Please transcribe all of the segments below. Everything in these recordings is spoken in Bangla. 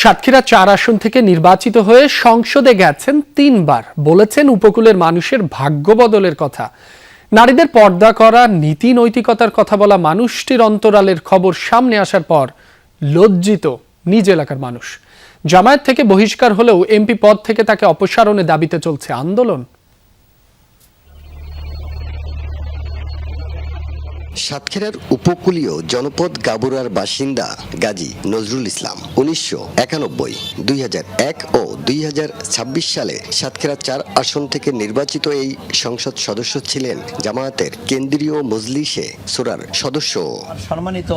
সাতক্ষীরা ৪ আসন থেকে নির্বাচিত হয়ে সংসদে গেছেন ৩ বার। বলেছেন উপকূলের মানুষের ভাগ্য বদলের কথা। নারীদের পর্দা করা, নীতি নৈতিকতার কথা বলা মানুষটির অন্তরালের খবর সামনে আসার পর লজ্জিত নিজ এলাকার মানুষ। জামায়াত থেকে বহিষ্কার হলেও এমপি পদ থেকে তাকে অপসারণের দাবিতে চলছে আন্দোলন। সাতক্ষীরার উপকূলীয় জনপদ গাবুরার বাসিন্দা গাজী নজরুল ইসলাম ১৯৯১, ২০০১ ও ২০২৬ সালে সাতক্ষীরা ৪ আসন থেকে নির্বাচিত এই সংসদ সদস্য ছিলেন জামায়াতের কেন্দ্রীয় মজলিসে সুরার সদস্য। সম্মানিত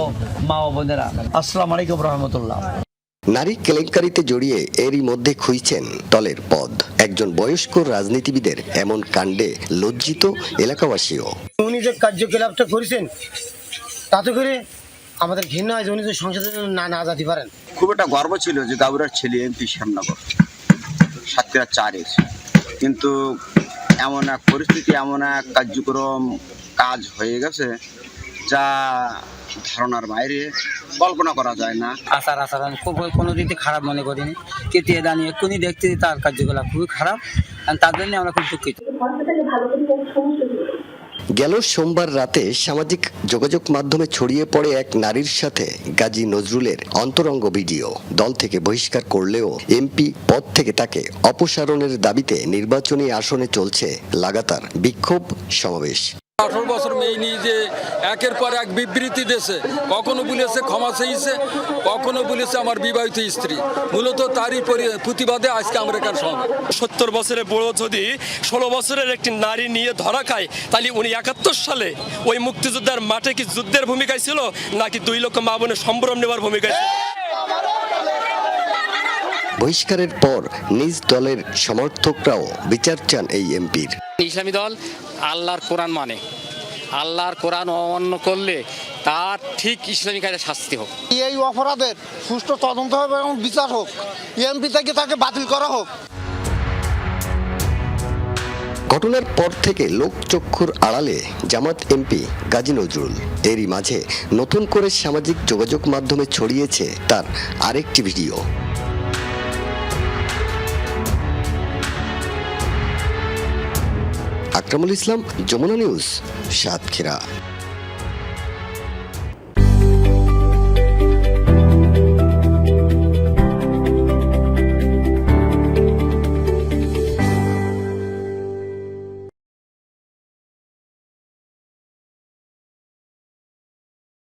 মা ও বোনেরা, আসসালামু আলাইকুম রহমতুল্লাহ। নারী কেলেঙ্কারিতে জড়িয়ে এরই মধ্যে খুঁজছেন দলের পদ। একজন বয়স্ক রাজনীতিবিদের এমন কাণ্ডে লজ্জিত এলাকাবাসীও। উনি যে কার্যকলাপটা করেছেন তাতে করে আমাদের ঘৃণা হয় যে উনি যে সংসদে না যেতে পারেন। খুব একটা গর্ব ছিল যে গাবুরার ছেলে এমপি শ্যামনগর সাতক্ষীরা ৪-এর, কিন্তু এমন এক পরিস্থিতি, এমন এক কার্যক্রম কাজ হয়ে গেছে যা ধারণার বাইরে, কল্পনা করা যায় না। আচরণ খুব কোনো দিকে খারাপ মনে করিনি, কিন্তু দাঁড়িয়ে এক্ষুনি দেখতে তার কার্যকলাপ খুবই খারাপ, তার জন্য আমরা খুব দুঃখিত। গেল সোমবার রাতে সামাজিক যোগাযোগ মাধ্যমে ছড়িয়ে পড়ে এক নারীর সাথে গাজী নজরুলের অন্তরঙ্গ ভিডিও। দল থেকে বহিষ্কার করলেও এমপি পদ থেকে তাকে অপসারণের দাবিতে নির্বাচনী আসনে চলছে লাগাতার বিক্ষোভ সমাবেশ। 18 বছর মেয়ে নিয়ে যে একের পর এক বিবৃতি দিয়েছে, কখনো বলেছে ক্ষমা চেয়েছে, কখনো বলেছে আমার বিবাহিত স্ত্রী। মূলত তারই প্রতিবাদে আজকে আমরা এখানে সমাবেশ। 70 বছরের বড় যদি 16 বছরের একটি নারী নিয়ে ধরা খায়, তাহলে উনি 71 সালে ওই মুক্তিযোদ্ধার মাঠে কি যুদ্ধের ভূমিকায় ছিল, নাকি 2 লক্ষ মা বোনের সম্ভ্রম নেওয়ার ভূমিকায়? বহিষ্কারের পর নিজ দলের সমর্থকরাও বিচার চান এই এমপির। ইসলামী দল আল্লাহর কোরআন মানে, আল্লাহর কোরআন অমান্য করলে তার ঠিক ইসলামী কায়দায় শাস্তি হোক। এই অপরাধের সুষ্ঠু তদন্ত হবে এবং বিচার হোক, এমপি থেকে তাকে বাতিল করা হোক। ঘটনার পর থেকে লোকচক্ষুর আড়ালে জামাত এমপি গাজী নজরুল। এরই মাঝে নতুন করে সামাজিক যোগাযোগ মাধ্যমে ছড়িয়েছে তার আরেকটি ভিডিও। আকরামুল ইসলাম, যমুনা নিউজ, সাতক্ষীরা।